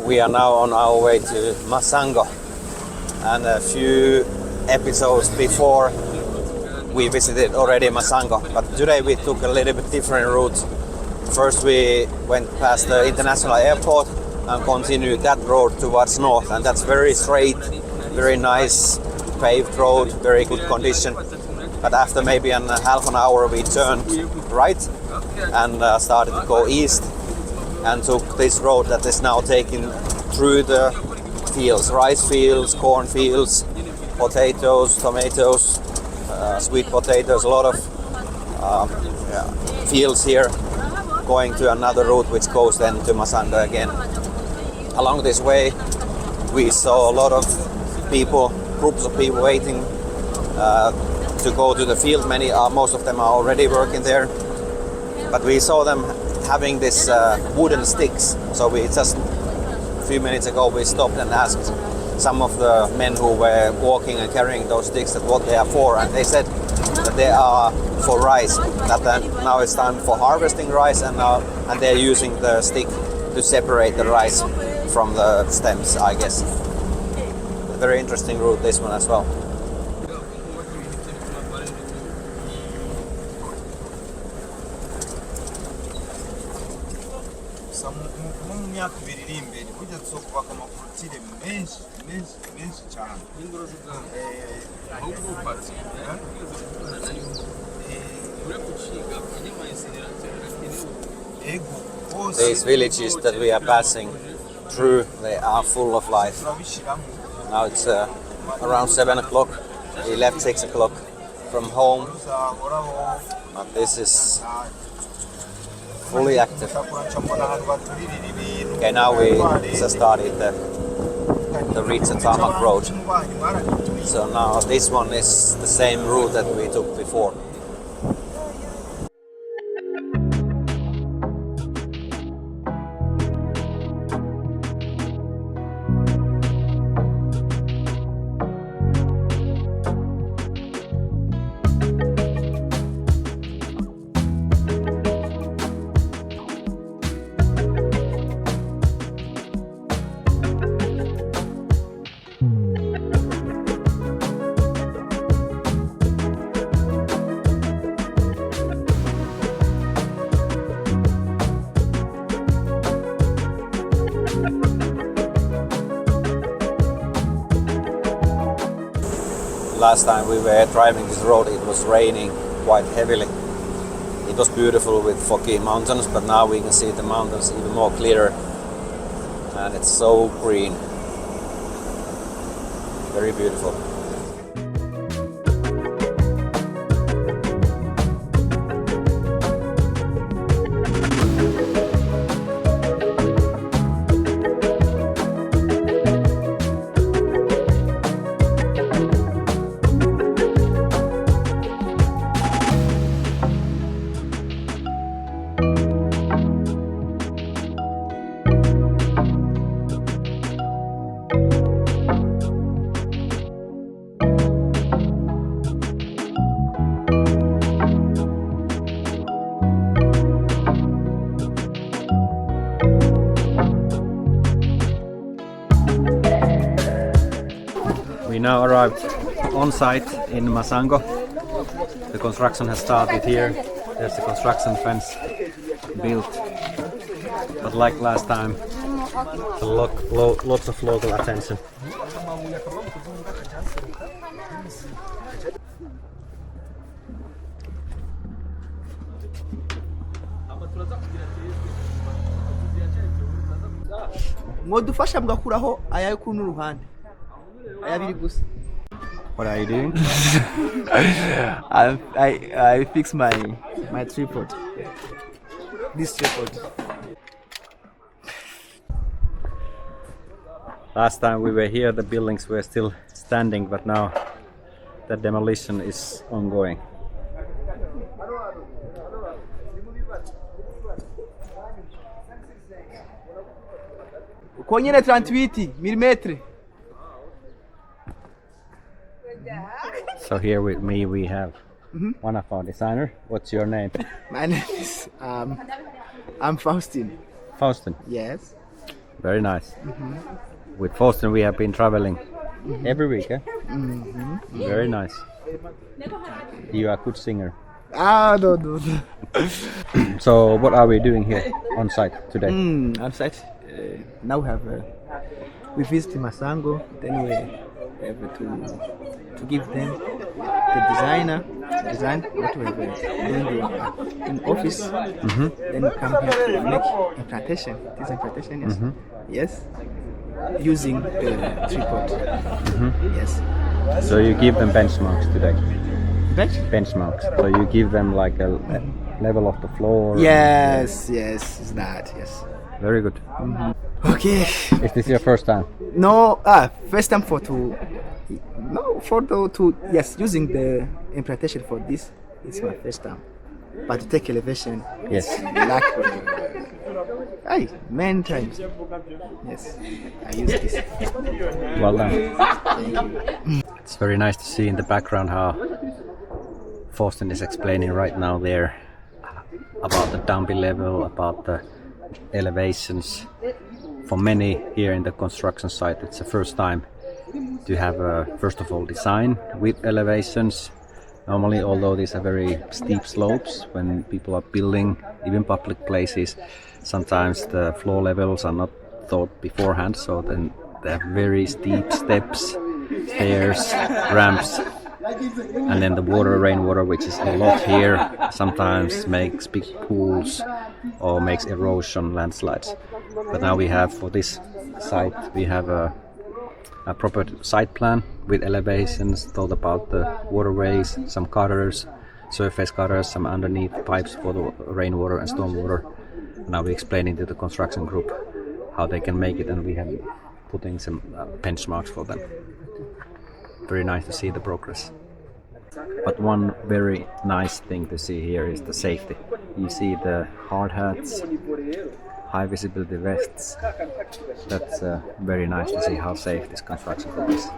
We are now on our way to Masango, and a few episodes before we visited already Masango, but today we took a little bit different route. First we went past the international airport and continued that road towards north, and that's very straight, very nice paved road, very good condition. But after maybe half an hour we turned right and started to go east and took this road that is now taking through the fields, rice fields, corn fields, potatoes, tomatoes, sweet potatoes, a lot of fields here, going to another route which goes then to Masango again. Along this way we saw a lot of people, groups of people waiting to go to the field. Most of them are already working there, but we saw them having this wooden sticks. So we just a few minutes ago we stopped and asked some of the men who were walking and carrying those sticks that what they are for, and they said that they are for rice. That now it's time for harvesting rice, and they're using the stick to separate the rice from the stems, I guess. A very interesting route, this one as well. These villages that we are passing through, they are full of life. Now it's around 7 o'clock. We left 6 o'clock from home, but this is fully active. Okay, now we just started the Ritsa Tarmac road. So now this one is the same route that we took before. Last time we were driving this road, it was raining quite heavily. It was beautiful with foggy mountains, but now we can see the mountains even more clearer, and it's so green. Very beautiful. We now arrived on site in Masango. The construction has started here. There's the construction fence built. But like last time, lots of local attention. Modufasha mugakuraho ayayo kuri n'uruhande. Ayabiri gusa. What are you doing? I fix my tripod. This tripod. Last time we were here, the buildings were still standing, but now the demolition is ongoing. Konyene 38 mm. So here with me we have one of our designers. What's your name? My name is I'm Faustin. Faustin. Yes. Very nice. With Forsten we have been traveling every week. Eh? Very nice. You are a good singer. Ah, no, no, no. So what are we doing here on site today? On site, now we visit Masango, then we have to give them the design what we have in office. Then we come here to make implantation. This implantation, yes, yes, using the tripod. Yes. So you give them benchmarks today. Benchmarks. So you give them like a level of the floor. Yes, yes, it's that. Yes. Very good. Okay. Is this your first time? No, first time yes, using the implantation for this, it's my first time. But to take elevation, Yes. many times. Yes, I use this. Well done. It's very nice to see in the background how Forsten is explaining right now there about the dumpy level, about the elevations. For many here in the construction site, it's the first time to have first of all design with elevations. Normally, although these are very steep slopes, when people are building even public places, sometimes the floor levels are not thought beforehand, so then they have very steep steps, stairs, ramps, and then the rainwater, which is a lot here, sometimes makes big pools or makes erosion, landslides. But now we have, for this site, we have a proper site plan with elevations, thought about the waterways, some cutters, surface cutters, some underneath pipes for the rainwater and stormwater. Now we're explaining to the construction group how they can make it, and we have putting some benchmarks for them. Very nice to see the progress. But one very nice thing to see here is the safety. You see the hard hats, high visibility vests. That's very nice to see how safe this construction group is.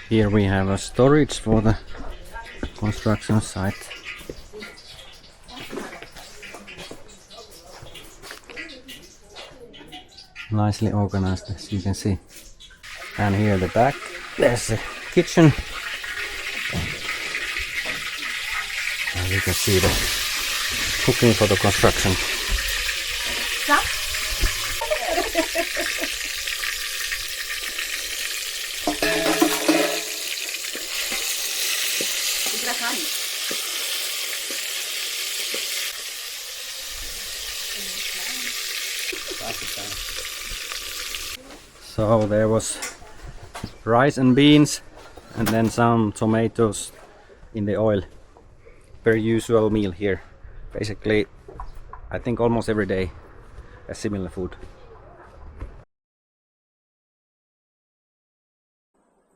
Here we have a storage for the construction site. Nicely organized, as you can see. And here at the back there's a kitchen. And you can see the cooking for the construction. So there was rice and beans and then some tomatoes in the oil. Very usual meal here. Basically, I think almost every day a similar food.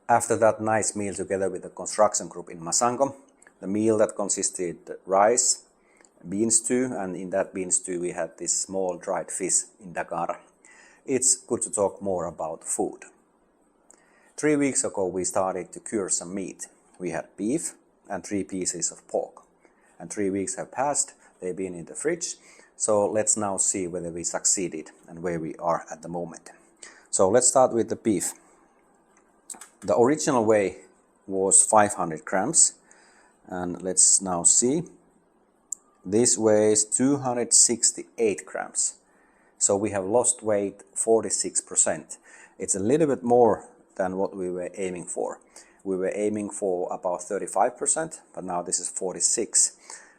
After that nice meal together with the construction group in Masango, the meal that consisted rice, bean stew, and in that bean stew we had this small dried fish in Dakar. It's good to talk more about food. 3 weeks ago we started to cure some meat. We had beef and 3 pieces of pork. And 3 weeks have passed, they've been in the fridge. So let's now see whether we succeeded and where we are at the moment. So let's start with the beef. The original weight was 500 grams. And let's now see. This weighs 268 grams. So we have lost weight 46%. It's a little bit more than what we were aiming for. We were aiming for about 35%, but now this is 46%.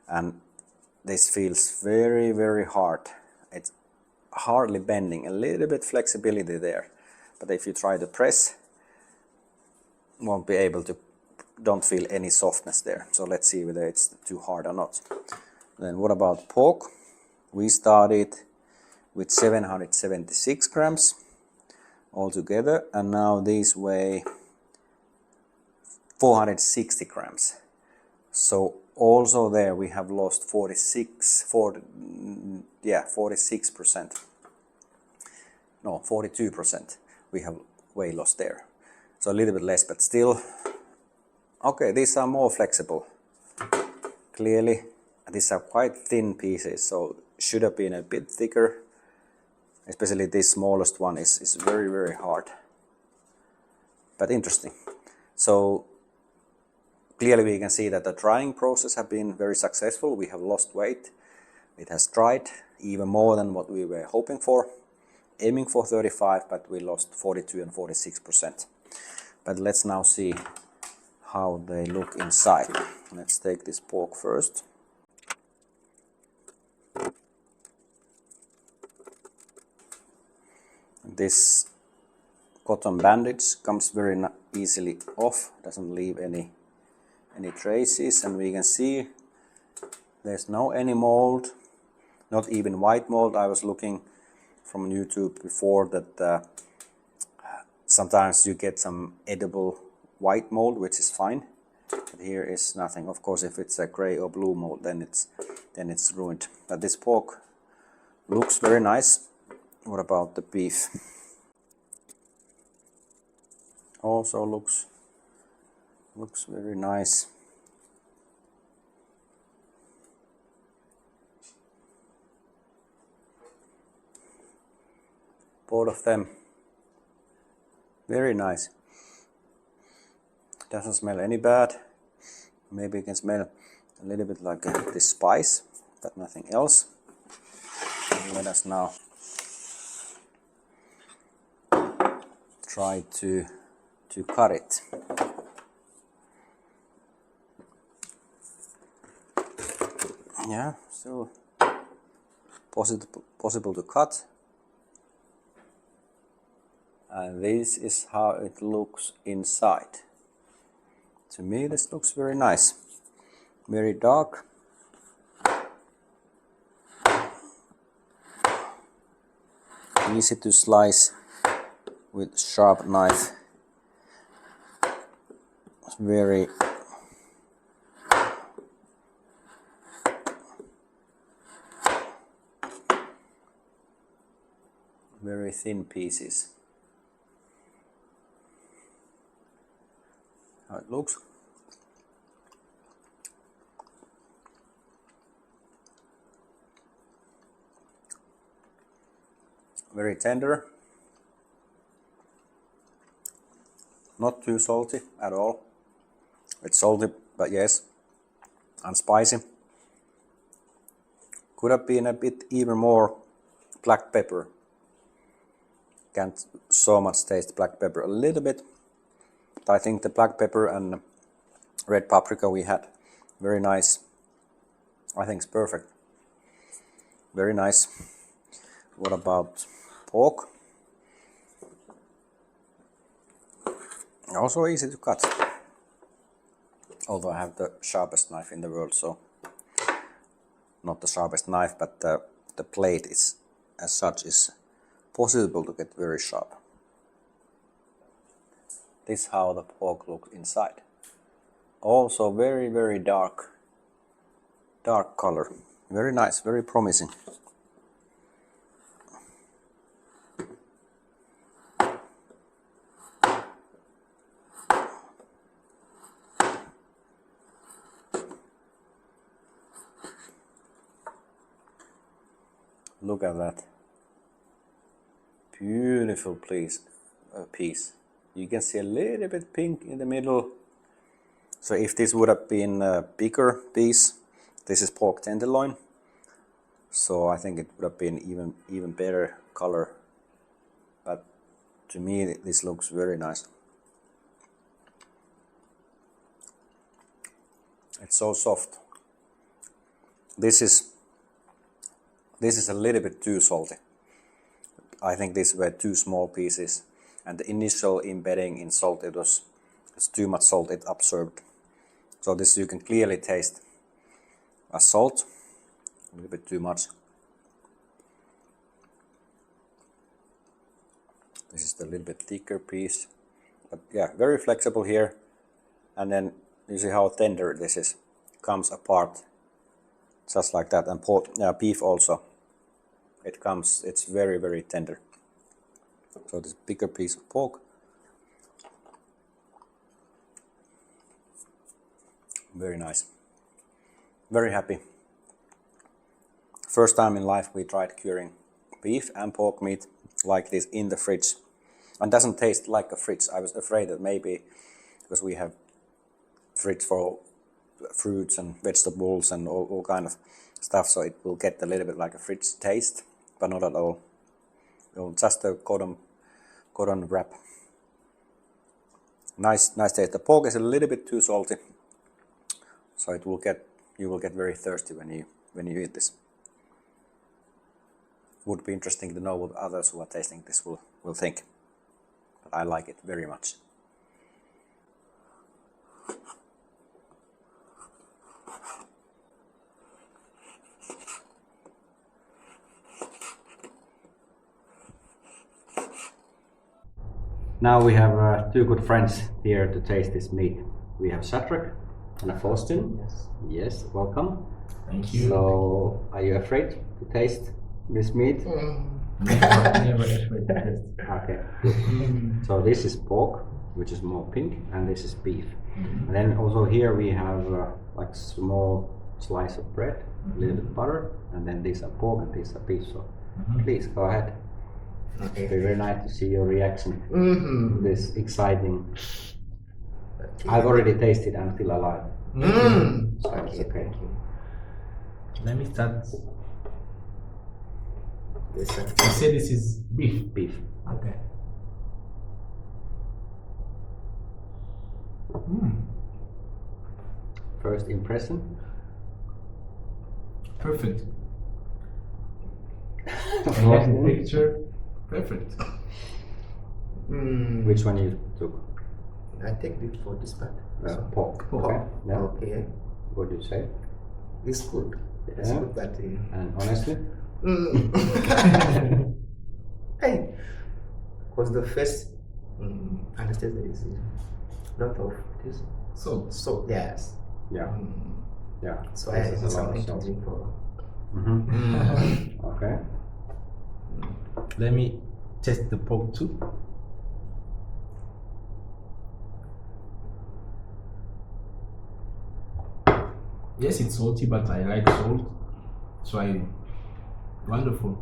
And this feels very, very hard. It's hardly bending, a little bit flexibility there. But if you try to press, won't be able to, don't feel any softness there. So let's see whether it's too hard or not. Then what about pork? We started with 776 grams altogether, and now these weigh 460 grams. So also there we have lost 46%. No, 42% we have weight loss there. So a little bit less, but still, okay, these are more flexible. Clearly, these are quite thin pieces, so should have been a bit thicker. Especially this smallest one is very, very hard. But interesting. So clearly we can see that the drying process has been very successful. We have lost weight. It has dried even more than what we were hoping for. Aiming for 35, but we lost 42 and 46%. But let's now see how they look inside. Let's take this pork first. This cotton bandage comes very easily off, doesn't leave any traces, and we can see there's no any mold, not even white mold. I was looking from YouTube before that sometimes you get some edible white mold, which is fine. But here is nothing. Of course, if it's a gray or blue mold, then it's ruined. But this pork looks very nice. What about the beef? Also looks very nice. Both of them very nice. Doesn't smell any bad. Maybe you can smell a little bit like this spice, but nothing else. Let us now try to cut it. Yeah, still possible to cut. And this is how it looks inside. To me this looks very nice. Very dark. Easy to slice with sharp knife. It's very thin pieces. How it looks. Very tender. Not too salty at all. It's salty, but yes, and spicy. Could have been a bit even more black pepper. Can't so much taste black pepper. A little bit. But I think the black pepper and red paprika we had, very nice. I think it's perfect. Very nice. What about pork? Also easy to cut. Although I have the sharpest knife in the world, so not the sharpest knife, but the blade is as such is possible to get very sharp. This is how the pork looks inside. Also very, very dark color. Very nice, very promising. Look at that. Beautiful piece. You can see a little bit pink in the middle. So if this would have been a bigger piece, this is pork tenderloin. So I think it would have been even better color. But to me this looks very nice. It's so soft. This is a little bit too salty. I think these were two small pieces, and the initial embedding in salt, it's too much salt, it absorbed. So this you can clearly taste as salt, a little bit too much. This is the little bit thicker piece, but yeah, very flexible here. And then you see how tender this is, comes apart just like that. And pork, beef also. It's very, very tender. So this bigger piece of pork. Very nice. Very happy. First time in life we tried curing beef and pork meat like this in the fridge. And doesn't taste like a fridge. I was afraid that maybe because we have fridge for fruits and vegetables and all kind of stuff, so it will get a little bit like a fridge taste, but not at all. Just a cotton wrap. Nice taste. The pork is a little bit too salty, so you will get very thirsty when you eat this. Would be interesting to know what others who are tasting this will think. But I like it very much. Now we have two good friends here to taste this meat. We have Shadrach and Faustin. Yes. Yes, welcome. Thank you. So, are you afraid to taste this meat? Never afraid to taste. Okay. So this is pork, which is more pink, and this is beef. And then also here we have like small slice of bread, a little bit butter, and then these are pork and these are beef. So please go ahead. Okay. It'd be very nice to see your reaction to this exciting. Okay. I've already tasted. I'm still alive. So Okay, it's okay. thank you. Let me start. Yes, sir. You say this is beef. Beef. Okay. First impression. Perfect. I like the picture. Perfect. Which one you took? I take it for this part. Pork. Pork. Okay. Yeah. Okay. What do you say? It's good. It's Yeah. good, but And honestly, hey, because the first anesthesia is a lot of this. So yes. yeah, yeah. So I This is need a lot of something to sauce. drink for. Okay. Let me test the pork too. Yes, it's salty, but I like salt, so wonderful.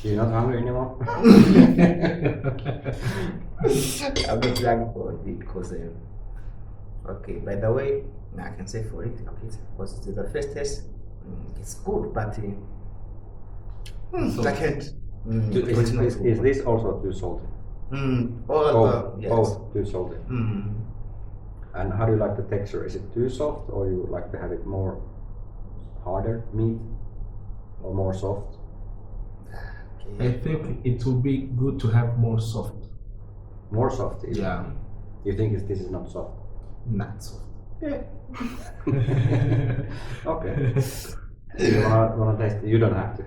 You're not hungry anymore? I'm not trying for it because okay. By the way, I can say for it because it's the first test. It's good, but I can't. Is this also too salty? Yes. Both too salty. And how do you like the texture? Is it too soft, or you would like to have it more harder meat, or more soft? I think it will be good to have more soft. More soft. Is Yeah, it? You think this is not soft? not soft. Okay. You wanna taste it? You don't have to.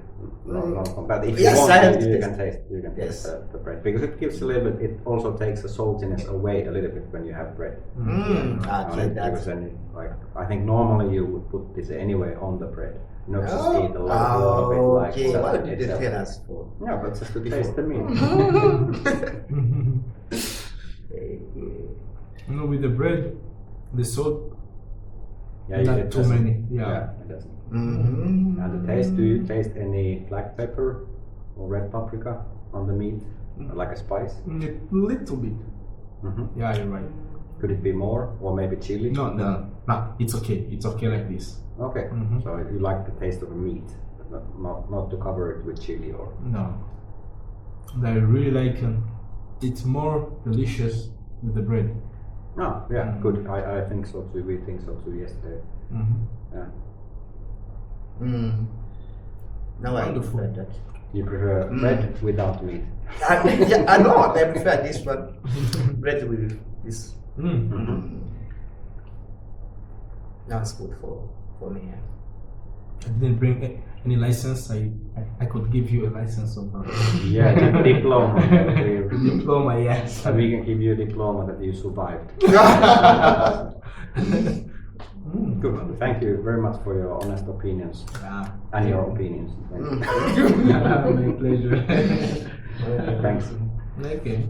No, but if Yes, you want, I have you to can taste. You can Yes. taste the bread because it gives a little bit. It also takes the saltiness away a little bit when you have bread. on Okay, it, that's because then like I think normally you would put this anyway on the bread. Not just eat a lot of it like okay. Why salad did you itself. tell us for? Yeah, but just to taste the meat. You know, with the bread, the salt, Yeah, not it too doesn't- many. Yeah. it doesn't. Mm-hmm. And the taste, do you taste any black pepper or red paprika on the meat? Like a spice? A little bit. Yeah, you're right. Could it be more? Or maybe chili? No, it's okay. It's okay like this. Okay, so you like the taste of the meat, but not to cover it with chili or... No. And I really like it's more delicious with the bread. Oh, yeah, good. I think so too. We think so too yesterday. Yeah. Now I Wonderful. prefer that. You prefer bread without meat? I know. I prefer this one. Bread with this. That's good for me. I didn't bring any license. I could give you a license of Yeah, diploma. diploma. Yes. We can give you a diploma that you survived. Good. Thank you very much for your honest opinions and your opinions. Thank you. My pleasure. Thanks. Okay.